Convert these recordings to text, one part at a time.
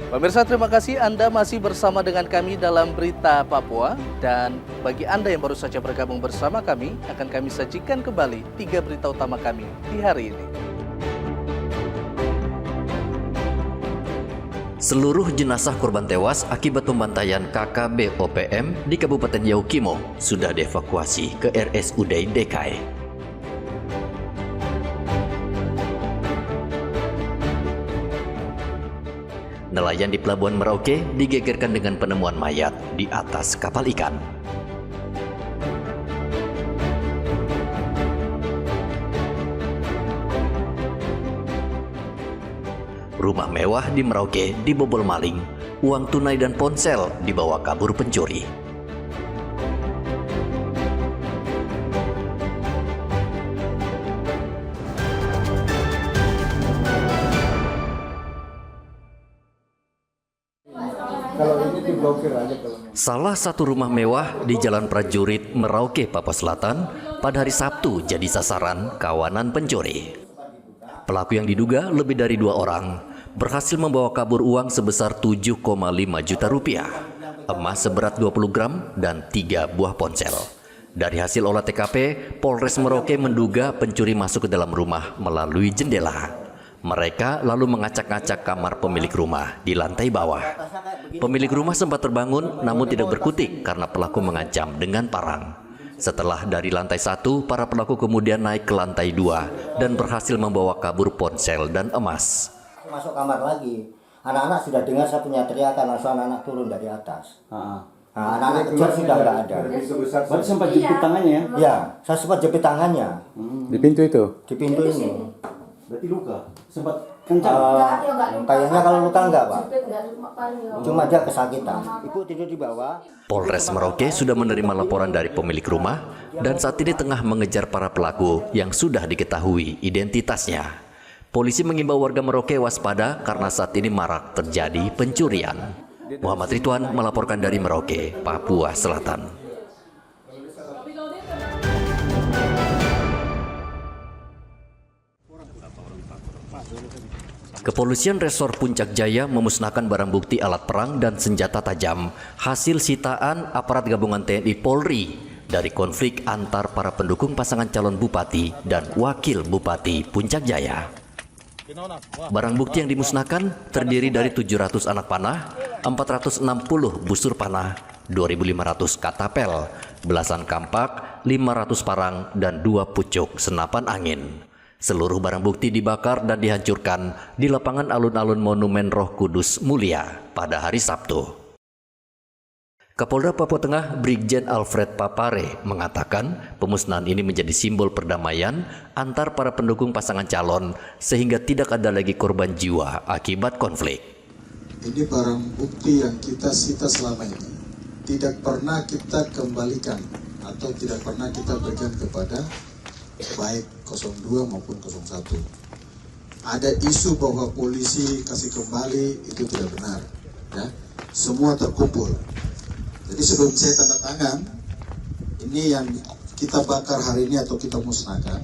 Pemirsa, terima kasih Anda masih bersama dengan kami dalam Berita Papua. Dan bagi Anda yang baru saja bergabung bersama kami, akan kami sajikan kembali 3 berita utama kami di hari ini. Seluruh jenazah korban tewas akibat pembantaian KKB OPM di Kabupaten Yaukimo sudah dievakuasi ke RSUD DKI. Nelayan di Pelabuhan Merauke digegerkan dengan penemuan mayat di atas kapal ikan. Rumah mewah di Merauke dibobol maling, uang tunai dan ponsel dibawa kabur pencuri. Salah satu rumah mewah di Jalan Prajurit Merauke, Papua Selatan pada hari Sabtu jadi sasaran kawanan pencuri. Pelaku yang diduga lebih dari 2 orang berhasil membawa kabur uang sebesar 7,5 juta rupiah, emas seberat 20 gram, dan 3 buah ponsel. Dari hasil olah TKP, Polres Merauke menduga pencuri masuk ke dalam rumah melalui jendela. Mereka lalu mengacak-acak kamar pemilik rumah di lantai bawah. Pemilik rumah sempat terbangun namun tidak berkutik karena pelaku mengancam dengan parang. Setelah dari lantai 1, para pelaku kemudian naik ke lantai 2 dan berhasil membawa kabur ponsel dan emas. Masuk kamar lagi, anak-anak sudah dengar saya punya teriakan, langsung anak-anak turun dari atas. Anak-anak kejar sudah nggak ada. Berarti sempat jepit tangannya ya? Ya, saya sempat jepit tangannya. Di pintu itu? Di pintu ini. Berarti luka? Sempat kencang? Kayaknya kalau luka enggak, Pak. Cuma dia kesakitan. Ibu tidur di bawah. Polres Merauke sudah menerima laporan dari pemilik rumah dan saat ini tengah mengejar para pelaku yang sudah diketahui identitasnya. Polisi mengimbau warga Merauke waspada karena saat ini marak terjadi pencurian. Muhammad Ridwan melaporkan dari Merauke, Papua Selatan. Kepolisian Resor Puncak Jaya memusnahkan barang bukti alat perang dan senjata tajam hasil sitaan aparat gabungan TNI Polri dari konflik antar para pendukung pasangan calon bupati dan wakil bupati Puncak Jaya. Barang bukti yang dimusnahkan terdiri dari 700 anak panah, 460 busur panah, 2.500 katapel, belasan kampak, 500 parang, dan 2 pucuk senapan angin. Seluruh barang bukti dibakar dan dihancurkan di lapangan alun-alun Monumen Roh Kudus Mulia pada hari Sabtu. Kapolda Papua Tengah Brigjen Alfred Papare mengatakan pemusnahan ini menjadi simbol perdamaian antar para pendukung pasangan calon sehingga tidak ada lagi korban jiwa akibat konflik. Ini barang bukti yang kita sita selama ini tidak pernah kita kembalikan atau tidak pernah kita berikan kepada baik 02 maupun 01. Ada isu bahwa polisi kasih kembali, itu tidak benar. Ya, semua terkumpul. Jadi sebelum saya tanda tangan, ini yang kita bakar hari ini atau kita musnahkan,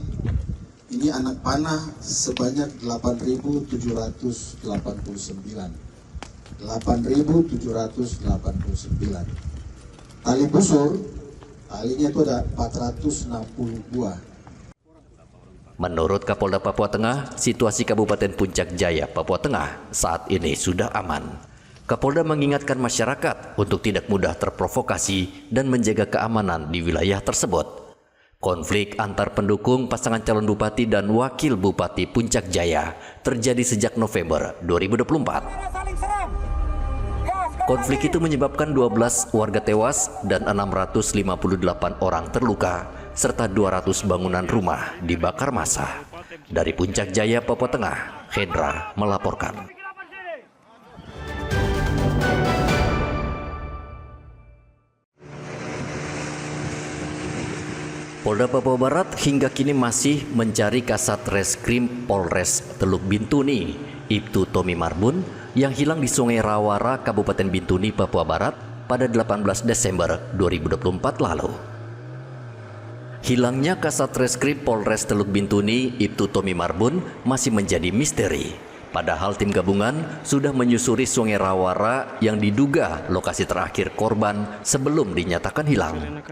ini anak panah sebanyak 8.789. 8.789. Tali busur, talinya itu ada 460 buah. Menurut Kapolda Papua Tengah, situasi Kabupaten Puncak Jaya, Papua Tengah saat ini sudah aman. Kapolda mengingatkan masyarakat untuk tidak mudah terprovokasi dan menjaga keamanan di wilayah tersebut. Konflik antar pendukung pasangan calon bupati dan wakil bupati Puncak Jaya terjadi sejak November 2024. Konflik itu menyebabkan 12 warga tewas dan 658 orang terluka, serta 200 bangunan rumah dibakar massa. Dari Puncak Jaya, Papua Tengah, Hendra melaporkan. Polda Papua Barat hingga kini masih mencari Kasat Reskrim Polres Teluk Bintuni, Ibtu Tommy Marbun, yang hilang di Sungai Rawara, Kabupaten Bintuni, Papua Barat pada 18 Desember 2024 lalu. Hilangnya Kasat Reskrim Polres Teluk Bintuni, Ibtu Tommy Marbun, masih menjadi misteri. Padahal tim gabungan sudah menyusuri Sungai Rawara yang diduga lokasi terakhir korban sebelum dinyatakan hilang.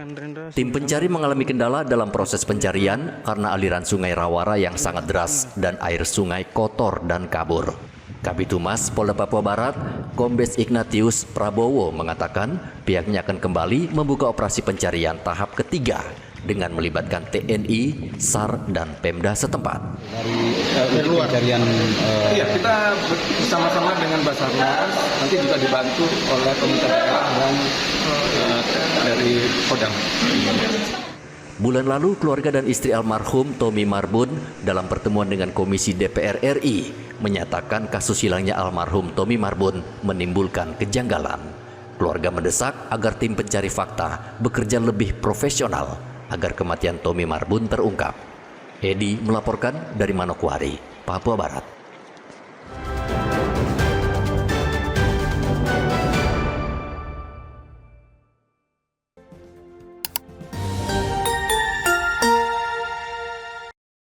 Tim pencari mengalami kendala dalam proses pencarian karena aliran Sungai Rawara yang sangat deras dan air sungai kotor dan kabur. Kabid Humas Polda Papua Barat, Kombes Ignatius Prabowo mengatakan pihaknya akan kembali membuka operasi pencarian tahap ketiga dengan melibatkan TNI, SAR, dan Pemda setempat. Dari pencarian iya, kita bersama-sama dengan Basarnas, nanti juga dibantu oleh pemerintah daerah dan dari Kodam. Bulan lalu, keluarga dan istri almarhum Tommy Marbun dalam pertemuan dengan Komisi DPR RI menyatakan kasus hilangnya almarhum Tommy Marbun menimbulkan kejanggalan. Keluarga mendesak agar tim pencari fakta bekerja lebih profesional agar kematian Tommy Marbun terungkap. Edi melaporkan dari Manokwari, Papua Barat.